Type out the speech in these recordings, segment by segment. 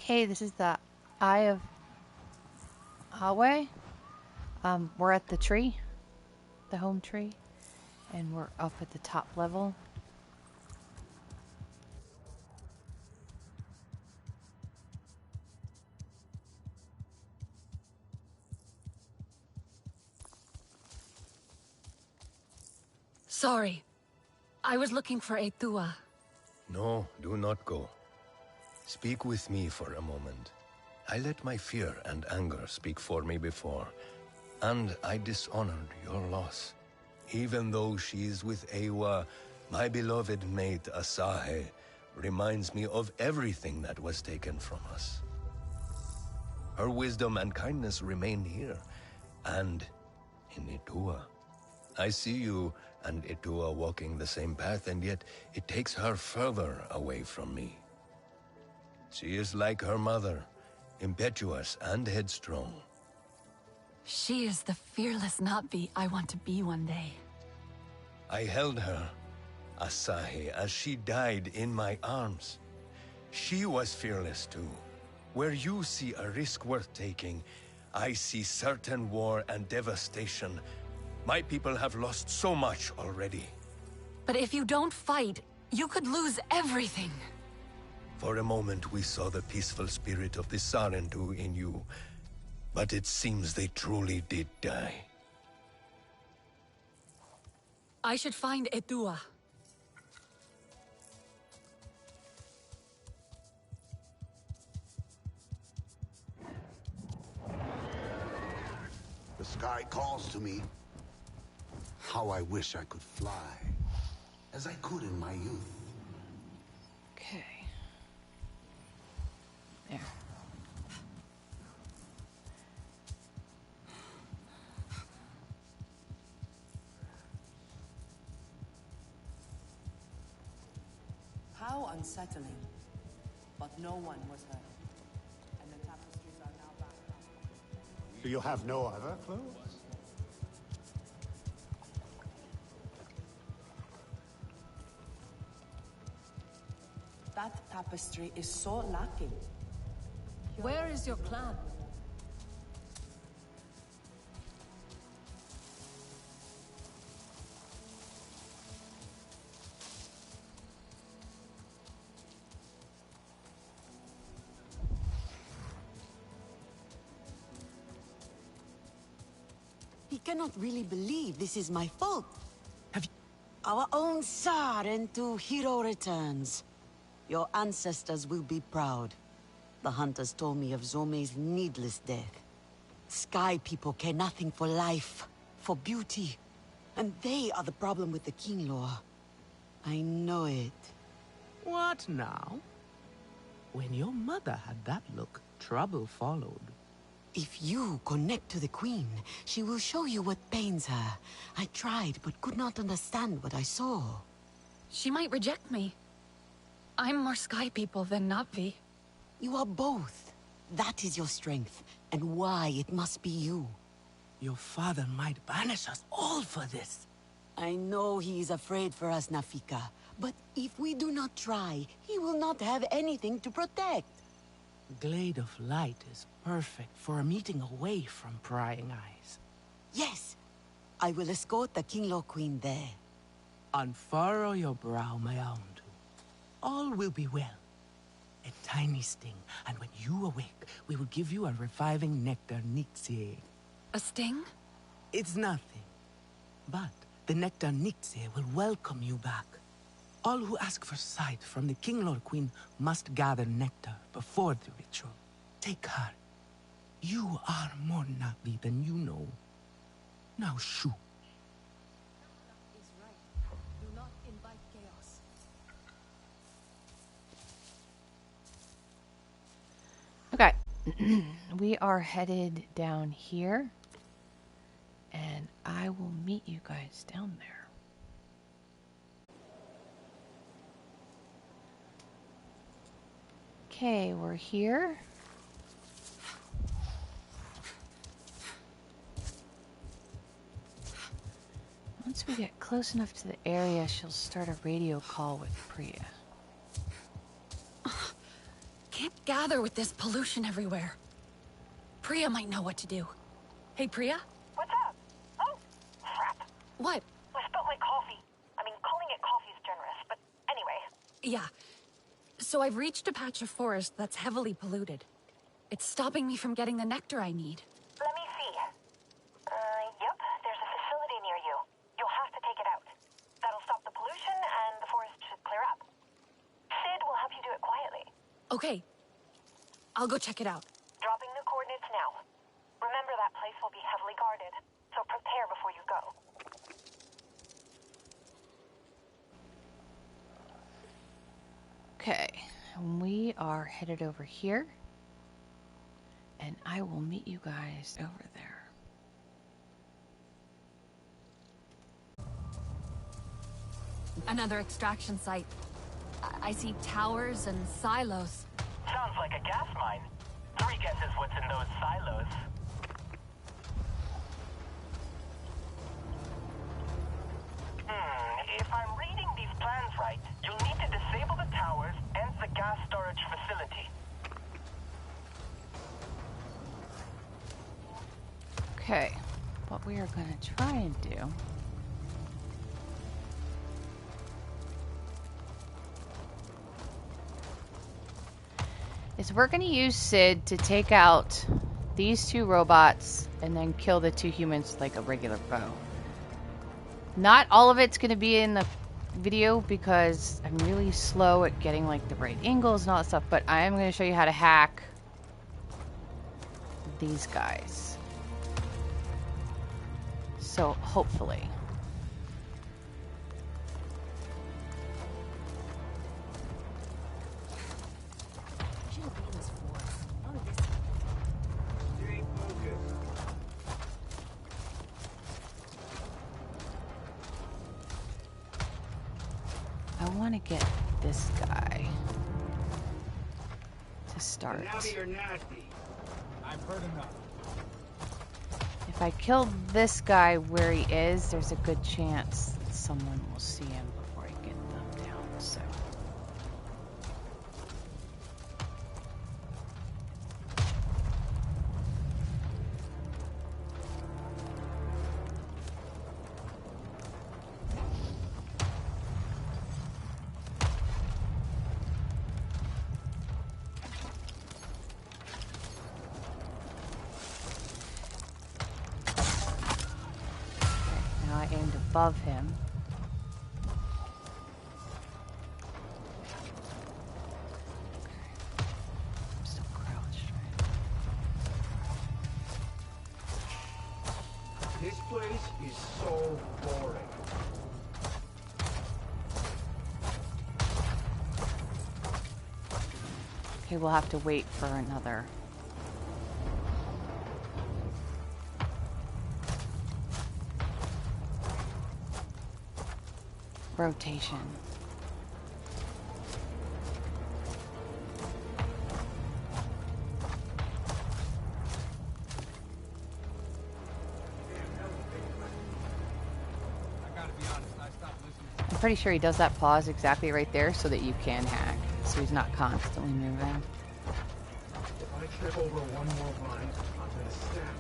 Okay, this is the Eye of Eywa. We're at the tree, the home tree, and we're up at the top level. Sorry. I was looking for Eywa. No, do not go. Speak with me for a moment. I let my fear and anger speak for me before, and I dishonored your loss. Even though she is with Eywa, my beloved mate Asahe reminds me of everything that was taken from us. Her wisdom and kindness remain here, and in Eywa. I see you and Eywa walking the same path, and yet it takes her further away from me. She is like her mother, impetuous and headstrong. She is the fearless Navi I want to be one day. I held her, Asahi, as she died in my arms. She was fearless too. Where you see a risk worth taking, I see certain war and devastation. My people have lost so much already. But if you don't fight, you could lose everything. For a moment we saw the peaceful spirit of the Sarentu in you, but it seems they truly did die. I should find Eywa. The sky calls to me. How I wish I could fly, as I could in my youth. Okay. There. How unsettling. But no one was hurt. And the tapestries are now back up. Do you have no other clothes? That tapestry is so lacking. Where is your clan? He cannot really believe this is my fault. Our own Sarentu hero returns. Your ancestors will be proud. The hunters told me of Zome's needless death. Sky people care nothing for life, for beauty. And they are the problem with the King Law. I know it. What now? When your mother had that look, trouble followed. If you connect to the Queen, she will show you what pains her. I tried, but could not understand what I saw. She might reject me. I'm more Sky people than Navi. You are both. That is your strength, and why it must be you. Your father might banish us all for this. I know he is afraid for us, Nafika. But if we do not try, he will not have anything to protect. Glade of Light is perfect for a meeting away from prying eyes. Yes, I will escort the Kinglaw Queen there. Unfurrow your brow, my Aundu. All will be well. A tiny sting, and when you awake, we will give you a reviving nectar Nixie. A sting? It's nothing. But the nectar Nixie will welcome you back. All who ask for sight from the Kinglor Queen must gather nectar before the ritual. Take her. You are more Navi than you know. Now shoo. Is right. Do not invite chaos. Okay. We are headed down here. And I will meet you guys down there. Okay, we're here. Once we get close enough to the area, she'll start a radio call with Priya. Can't gather with this pollution everywhere? Priya might know what to do. Hey, Priya? What's up? Oh, crap. What? I spilled my coffee. I mean, calling it coffee is generous, but anyway. Yeah. So I've reached a patch of forest that's heavily polluted. It's stopping me from getting the nectar I need. Let me see. Yep, there's a facility near you. You'll have to take it out. That'll stop the pollution and the forest should clear up. Sid will help you do it quietly. Okay. I'll go check it out. Dropping the coordinates now. Remember that place will be heavily guarded, so prepare before you go. Okay, we are headed over here, and I will meet you guys over there. Another extraction site. I see towers and silos. Sounds like a gas mine. 3 guesses what's in those silos. If I'm reading these plans right, you'll need to disable the towers and the gas storage facility. Okay, what we are going to try and do is we're going to use Sid to take out these 2 robots and then kill the 2 humans with like a regular bow. Not all of it's going to be in the video because I'm really slow at getting like the right angles and all that stuff, but I am going to show you how to hack these guys. So hopefully. I want to get this guy to start. Now you're nasty. I've heard enough. If I kill this guy where he is, there's a good chance that someone will see him before I get them down. So. Aimed above him. Okay. I'm still crouched, right? This place is so boring. Okay, we'll have to wait for another. Rotation. I'm pretty sure he does that pause exactly right there so that you can hack, so he's not constantly moving. If I trip over one more vine, I'm gonna snap.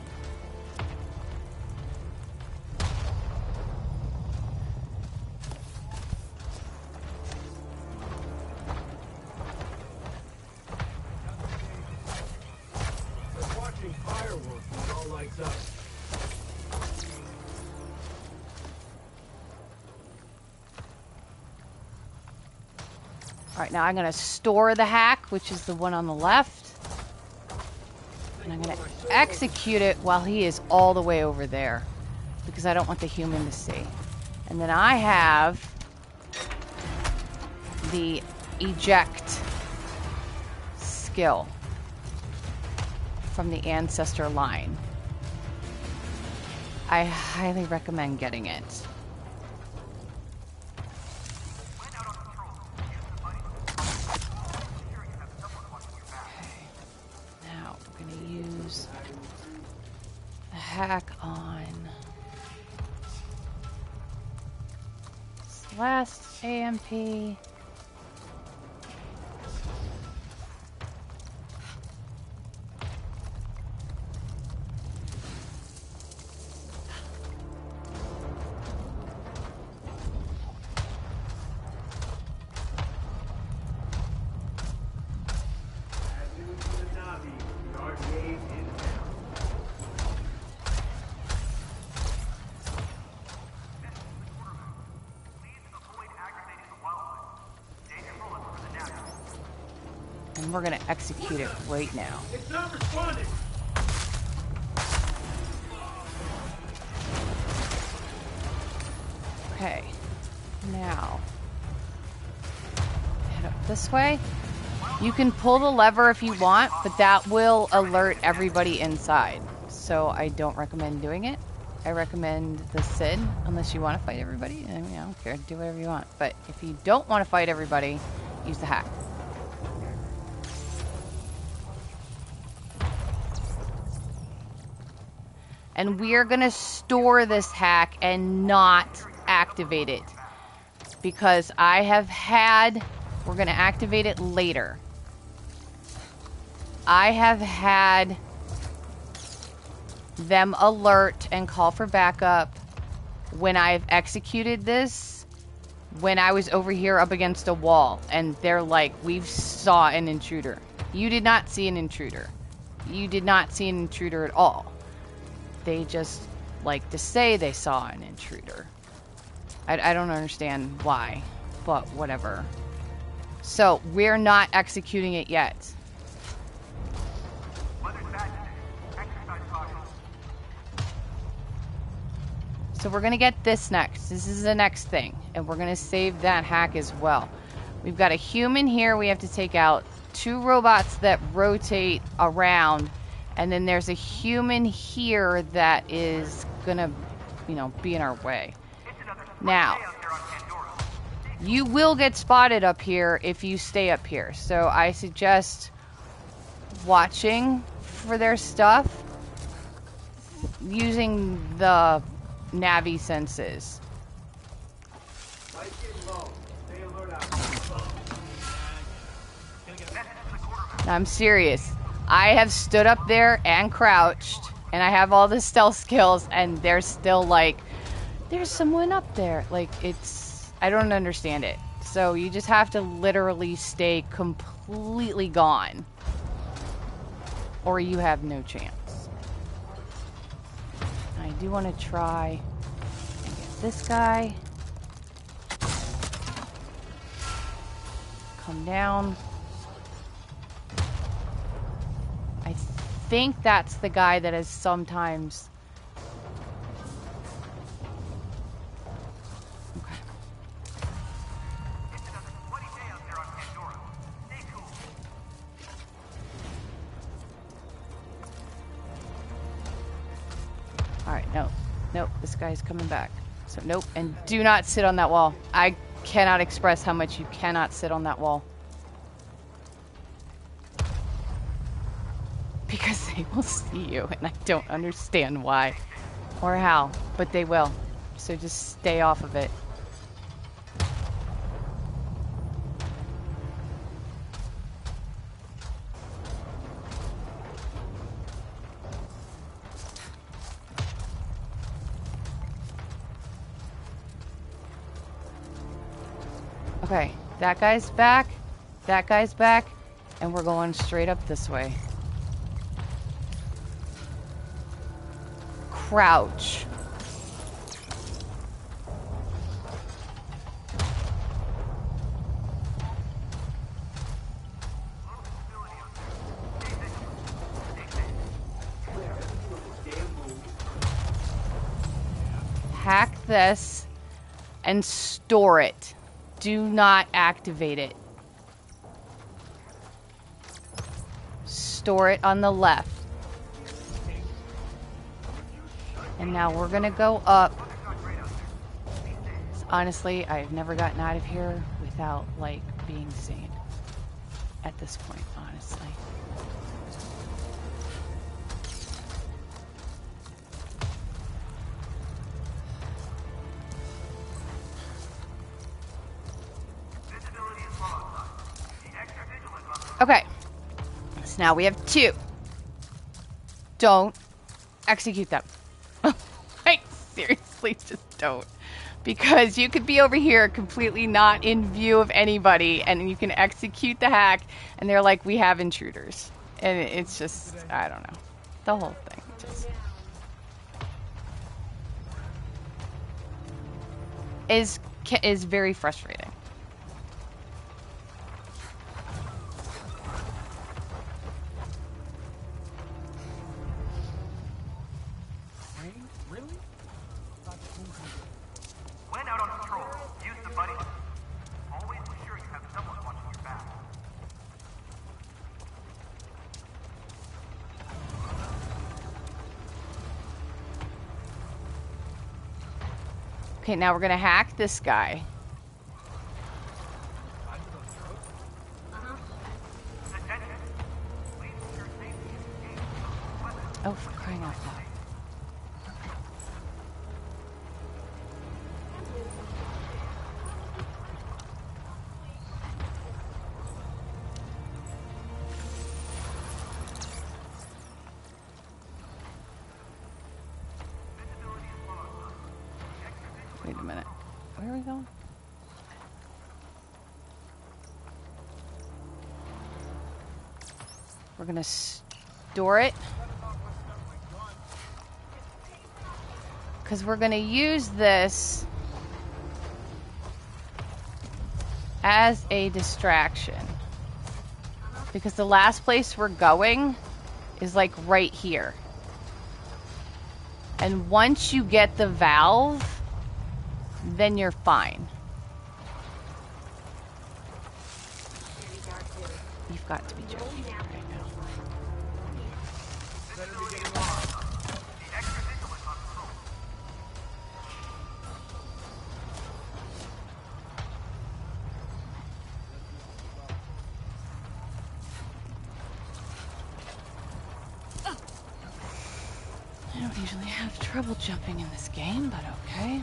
Alright, now I'm going to store the hack, which is the one on the left. And I'm going to execute it while he is all the way over there. Because I don't want the human to see. And then I have the eject skill from the ancestor line. I highly recommend getting it. Hack on this last AMP. And we're gonna execute it right now. It's not responding. Okay. Now. Head up this way. You can pull the lever if you want, but that will alert everybody inside. So I don't recommend doing it. I recommend the Sid, unless you want to fight everybody. I mean, I don't care. Do whatever you want. But if you don't want to fight everybody, use the hack. And we are going to store this hack and not activate it. Because I have had... We're going to activate it later. I have had them alert and call for backup when I've executed this, when I was over here up against a wall, and they're like, we saw an intruder. You did not see an intruder. You did not see an intruder at all. They just like to say they saw an intruder. I don't understand why, but whatever. So, we're not executing it yet. So we're going to get this next. This is the next thing. And we're going to save that hack as well. We've got a human here we have to take out. 2 robots that rotate around. And then there's a human here that is going to, you know, be in our way. Now, you will get spotted up here if you stay up here. So I suggest watching for their stuff. Using the Navi senses. I'm serious. I have stood up there and crouched, and I have all the stealth skills, and there's still like, there's someone up there. Like, it's, I don't understand it. So you just have to literally stay completely gone, or you have no chance. I do want to try and get this guy. Come down. I think that's the guy that is sometimes... Okay. Alright, no. Nope, this guy's coming back. So, nope. And do not sit on that wall. I cannot express how much you cannot sit on that wall. Because they will see you, and I don't understand why or how, but they will. So just stay off of it. Okay, that guy's back, and we're going straight up this way. Crouch. Hack this and store it. Do not activate it. Store it on the left. And now we're gonna go up. Honestly, I've never gotten out of here without, like, being seen. At this point, honestly. Okay. So now we have 2. Don't execute them. Like, seriously, just don't. Because you could be over here completely not in view of anybody, and you can execute the hack, and they're like, we have intruders. And it's just, I don't know. The whole thing just is very frustrating. Okay, now we're gonna hack this guy. Oh, for crying out loud. Wait a minute. Where are we going? We're gonna store it. Because we're gonna use this as a distraction. Because the last place we're going is like right here. And once you get the valve, then you're fine. You've got to be joking right now. I don't usually have trouble jumping in this game, but okay.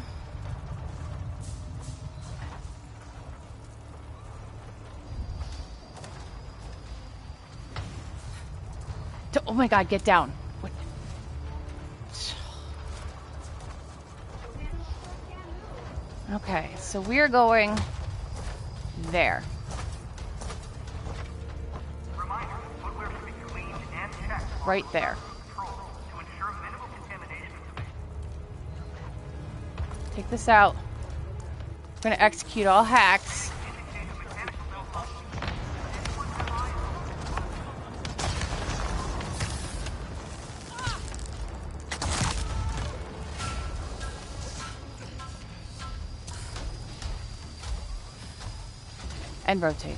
Oh my god, get down. What? Okay, so we're going there. Right there. Take this out. We're going to execute all hacks. And rotate.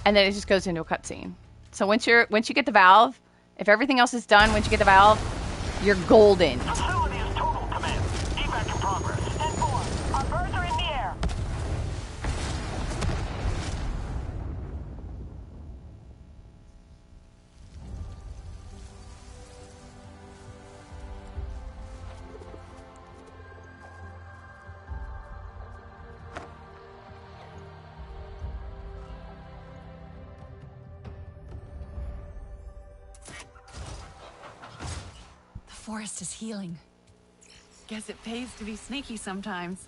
And then it just goes into a cutscene. So once you get the valve, if everything else is done, once you get the valve, you're golden. Facility is total, Command. Evac in progress. 10-4. Our birds are in the air. The forest is healing. Guess it pays to be sneaky sometimes.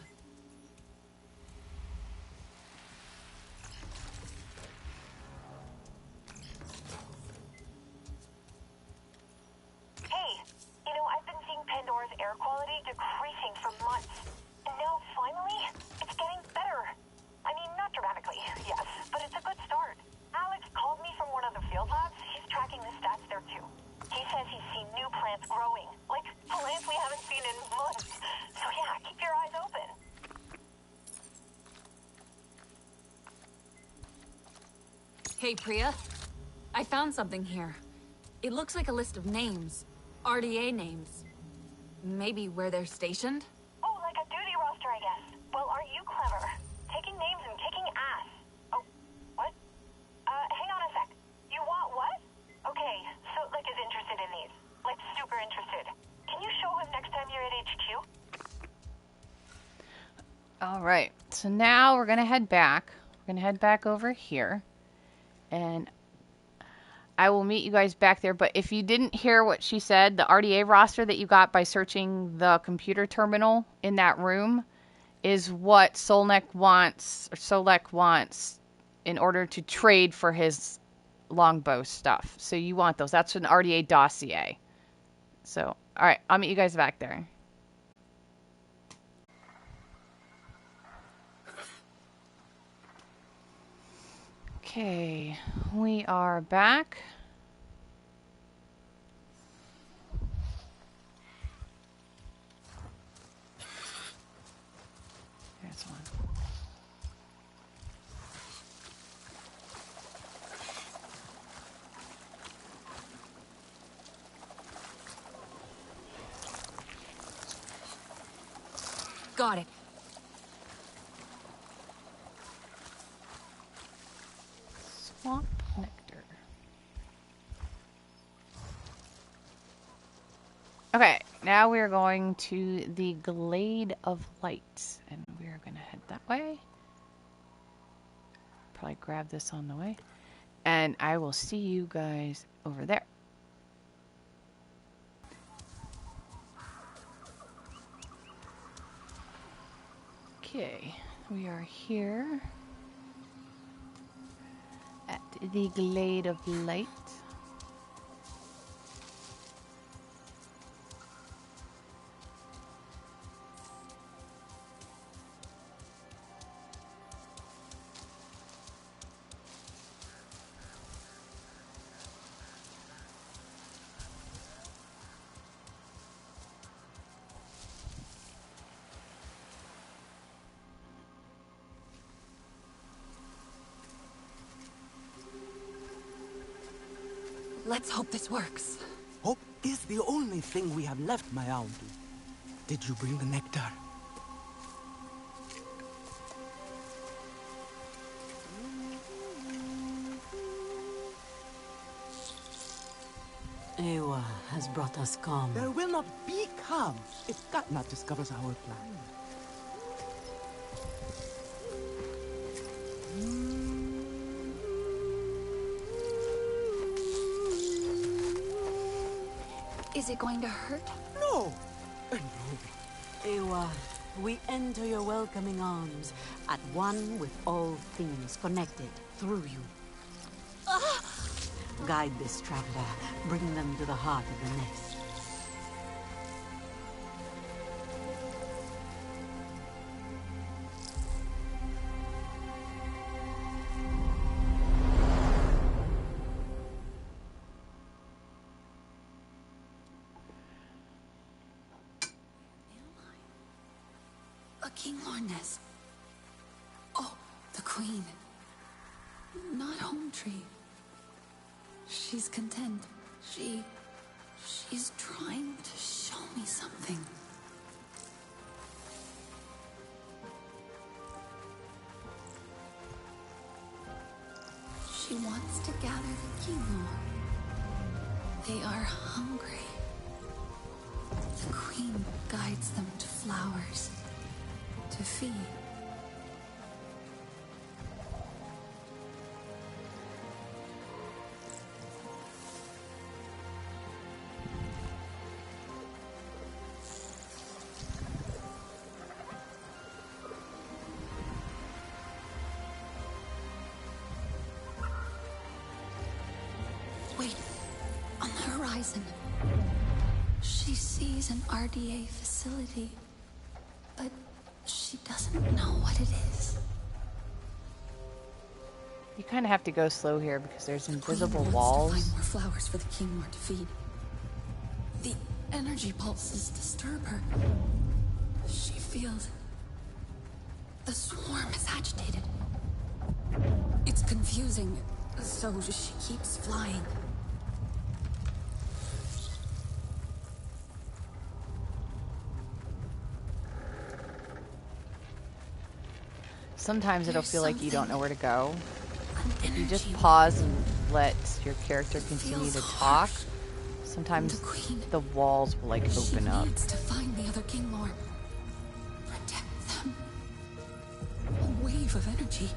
Hey, you know, I've been seeing Pandora's air quality decreasing for months. And now, finally, it's getting better. I mean, not dramatically, yes, but it's a good start. Alex called me from one of the field labs. He's tracking the stats there, too. He says he's seen new plants growing, like plants we haven't seen in months. So yeah, keep your eyes open. Hey, Priya. I found something here. It looks like a list of names. RDA names. Maybe where they're stationed? Oh, like a duty roster, I guess. Well, aren't you clever? Taking names and kicking ass. Oh, what? Hang on a sec. You want what? Okay, so like is interested in these. Like super interested. Can you show him next time you're at HQ? All right. So now we're going to head back. We're going to head back over here. And I will meet you guys back there. But if you didn't hear what she said, the RDA roster that you got by searching the computer terminal in that room is what Solek wants in order to trade for his longbow stuff. So you want those. That's an RDA dossier. So, all right. I'll meet you guys back there. Okay, we are back. There's one. Got it. Swamp nectar. Okay, now we are going to the Glade of Light, and we are going to head that way. Probably grab this on the way. And I will see you guys over there. Okay, we are here at the Glade of Light. Let's hope this works. Hope is the only thing we have left, my owl. Did you bring the nectar? Eywa has brought us calm. There will not be calm if Katna discovers our plan. Is it going to hurt? No! No. Eywa, we enter your welcoming arms, at one with all things connected through you. Guide this traveler, bring them to the heart of the nest. A Kinglor nest. Oh, the queen. Not home tree. She's content. She's trying to show me something. She wants to gather the Kinglor. They are hungry. The queen guides them to flowers. To feed. Wait, on the horizon, she sees an RDA facility, but she doesn't know what it is. You kind of have to go slow here because there's invisible Queen walls. wants to find more flowers for the Kinglor to feed. The energy pulses disturb her. She feels the swarm is agitated. It's confusing, so she keeps flying. Sometimes it'll There's feel like you don't know where to go. An You just energy pause and let your character continue feels to talk. harsh. Sometimes The queen, the walls will like she open up. needs to find the other Kinglor. Protect them. A wave of energy.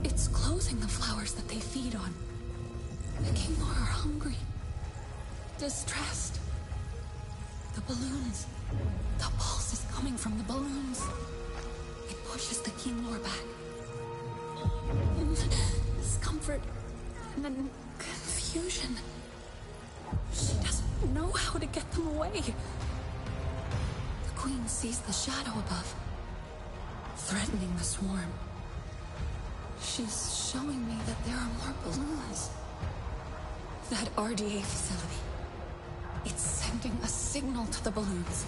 It's closing the flowers that they feed on. The Kinglor are hungry. Distressed. The balloons. The pulse is coming from the balloons. It pushes the Kinglor back. Discomfort. And then confusion. She doesn't know how to get them away. The queen sees the shadow above, threatening the swarm. She's showing me that there are more balloons. That RDA facility. It's sending a signal to the balloons.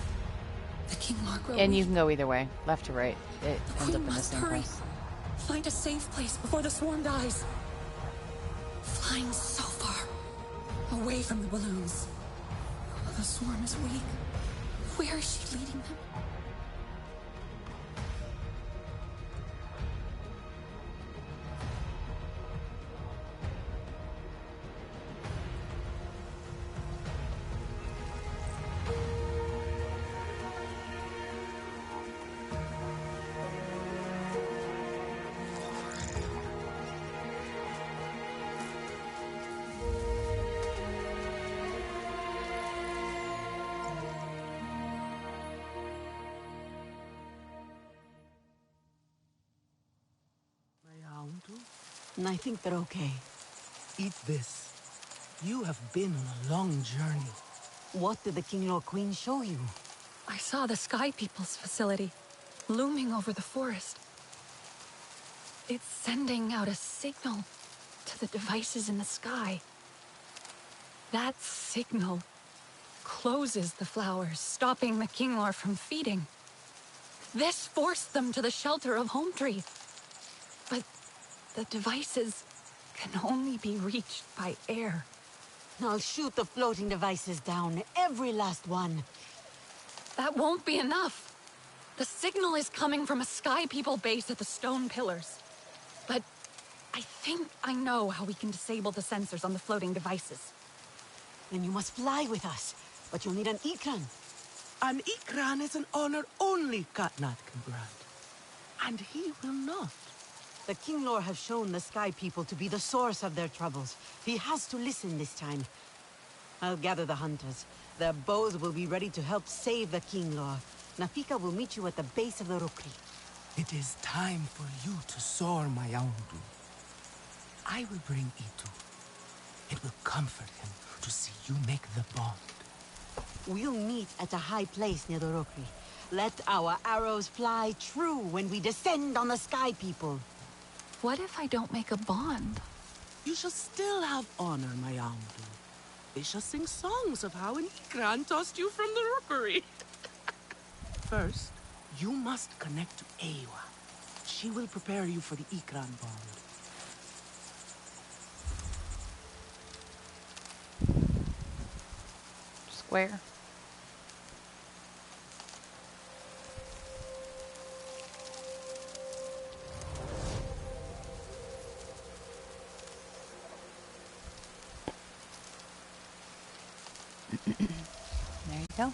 The Kinglor grow And you weak. can go either way, left to right. It The ends up queen in the must same hurry. place. Find a safe place before the swarm dies. Flying so far, away from the balloons. The swarm is weak. Where is she leading them? And I think they're okay. Eat this. You have been on a long journey. What did the King Lord Queen show you? I saw the Sky People's facility, looming over the forest. It's sending out a signal to the devices in the sky. That signal closes the flowers, stopping the Kinglor from feeding. This forced them to the shelter of Home Tree. But the devices can only be reached by air. I'll shoot the floating devices down, every last one. That won't be enough. The signal is coming from a Sky People base at the stone pillars. But I think I know how we can disable the sensors on the floating devices. Then you must fly with us. But you'll need an Ikran. An Ikran is an honor only Katnat can grant. And he will not. The King Lord have shown the Sky People to be the source of their troubles. He has to listen this time. I'll gather the hunters. Their bows will be ready to help save the King Lord. Nafika will meet you at the base of the Rukri. It is time for you to soar, my Aundu. I will bring Itu. It will comfort him to see you make the bond. We'll meet at a high place near the Rukri. Let our arrows fly true when we descend on the Sky People. What if I don't make a bond? You shall still have honor, my Aundu. They shall sing songs of how an Ikran tossed you from the rookery. First, you must connect to Eywa. She will prepare you for the Ikran bond. Square. There you go.